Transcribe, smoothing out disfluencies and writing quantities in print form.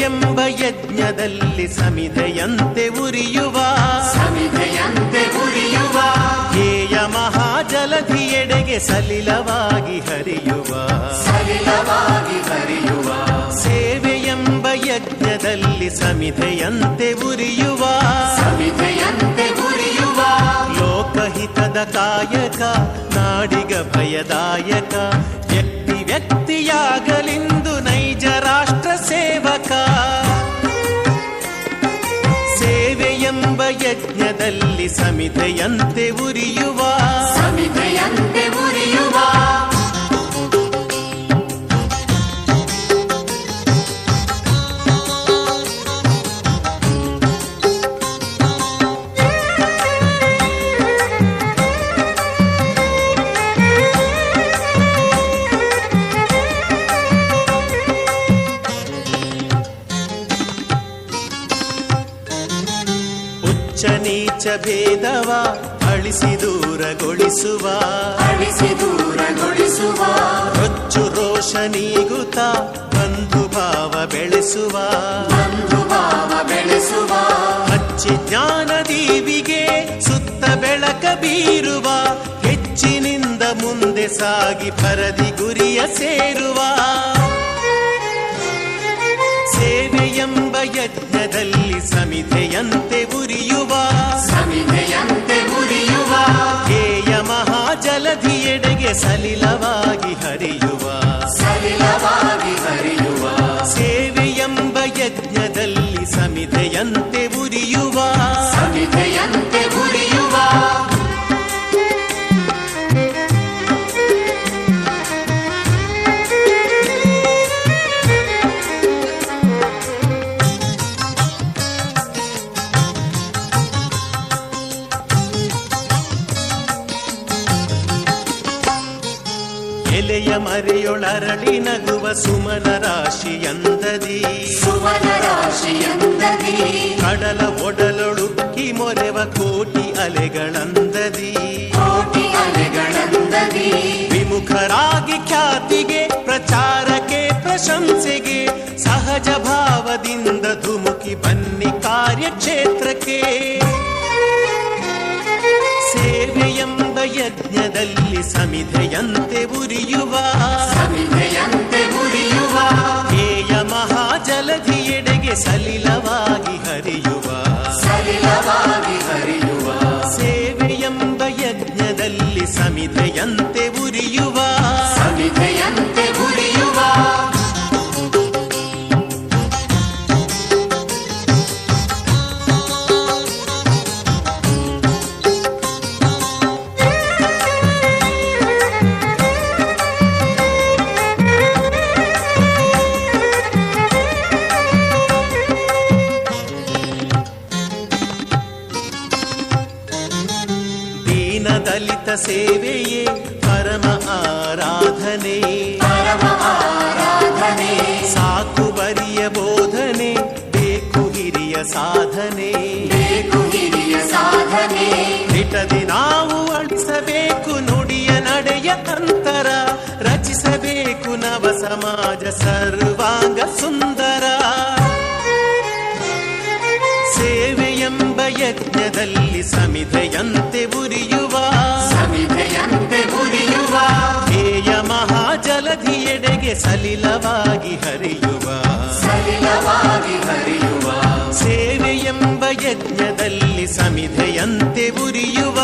ಸೇವೆಯೆಂಬ ಯಜ್ಞದಲ್ಲಿ ಸಮಿಧೆಯಂತೆ ಉರಿಯುವ ಧ್ಯೇಯ ಮಹಾಜಲಧಿಯೆಡೆಗೆ ಸಲಿಲವಾಗಿ ಹರಿಯುವ ಸೇವೆಯೆಂಬ ಯಜ್ಞದಲ್ಲಿ ಸಮಿಧೆಯಂತೆ ಉರಿಯುವ ಲೋಕಹಿತದ ಕಾಯಕ ನಾಡಿಗ ಭಯದಾಯಕ ವ್ಯಕ್ತಿಯಾಗಲಿಂದು ನೈಜ ರಾಷ್ಟ್ರ ಸೇವಕ ಸೇವೆಯೆಂಬ ಯಜ್ಞದಲ್ಲಿ ಸಮಿಧೆಯಂತೆ ಉರಿಯುವ ನೀಚ ಭೇದವ ಅಳಿಸಿ ದೂರಗೊಳಿಸುವ ರೊಚ್ಚು ರೋಷ ನೀಗುತ್ತ ಬಂಧು ಭಾವ ಬೆಳೆಸುವ ಹಚ್ಚಿ ಜ್ಞಾನ ದೀವಿಗೆ ಸುತ್ತ ಬೆಳಕ ಬೀರುವ ಹೆಚ್ಚಿನಿಂದ ಮುಂದೆ ಸಾಗಿ ಪರದಿ ಗುರಿಯ ಸೇರುವ ಸೇವೆಯೆಂಬ ಯಜ್ಞದಲ್ಲಿ ಸಮಿಧೆಯಂತೆ ಉರಿಯುವ ಧ್ಯೇಯ ಮಹಾಜಲಧಿಯೆಡೆಗೆ ಸಲಿಲವಾಗಿ ಹರಿಯುವ ಸೇವೆಯೆಂಬ ಯಜ್ಞದಲ್ಲಿ ಸಮಿಧೆಯಂತೆ ಉರಿಯುವ ಎಲೆಯ ಮರೆಯೊಳರಳಿ ನಗುವ ಸುಮನ ರಾಶಿಯಂದದಿ ಕಡಲ ಒಡಲೊಳುಕ್ಕಿ ಮೊರೆವ ಕೋಟಿ ಅಲೆಗಳಂದದಿ ವಿಮುಖರಾಗಿ ಖ್ಯಾತಿಗೆ ಪ್ರಚಾರಕ್ಕೆ ಪ್ರಶಂಸೆಗೆ ಸಹಜ ಭಾವದಿಂದ ಧುಮುಕಿ ಬನ್ನಿ ಕಾರ್ಯಕ್ಷೇತ್ರಕ್ಕೆ ಸೇವೆಯೆಂಬ ಯಜ್ಞದಲ್ಲಿ ಸಮಿಧೆಯಂತೆ ಉರಿಯುವ ಧ್ಯೇಯ ಮಹಾಜಲಧಿಯೆಡೆಗೆ ಸಲಿಲವಾಗಿ ಹರಿಯುವ ಸೇವೆಯೆಂಬ ಯಜ್ಞದಲ್ಲಿ ಸಮಿಧೆಯಂತೆ ಉರಿಯುವ ದಲಿತ ಸೇವೆಯೇ ಪರಮ ಆರಾಧನೆ ಸಾಕು ಬರಿಯ ಬೋಧನೆ ಬೇಕು ಹಿರಿಯ ಸಾಧನೆ ದಿಟದಿ ನಾವು ಅಳಿಸಬೇಕು ನುಡಿಯ ನಡೆಯ ಅಂತರ ರಚಿಸಬೇಕು ನವ ಸಮಾಜ ಸರ್ವಾಂಗ ಸುಂದರ ಸೇವೆಯೆಂಬ ಯಜ್ಞದಲ್ಲಿ ಸಮಿಧೆಯಂತೆ ಉರಿಯುವ ಧ್ಯೇಯ ಮಹಾಜಲಧಿಯೆಡೆಗೆ ಸಲಿಲವಾಗಿ ಹರಿಯುವ ಸೇವೆಯೆಂಬ ಯಜ್ಞದಲ್ಲಿ ಸಮಿಧೆಯಂತೆ ಉರಿಯುವ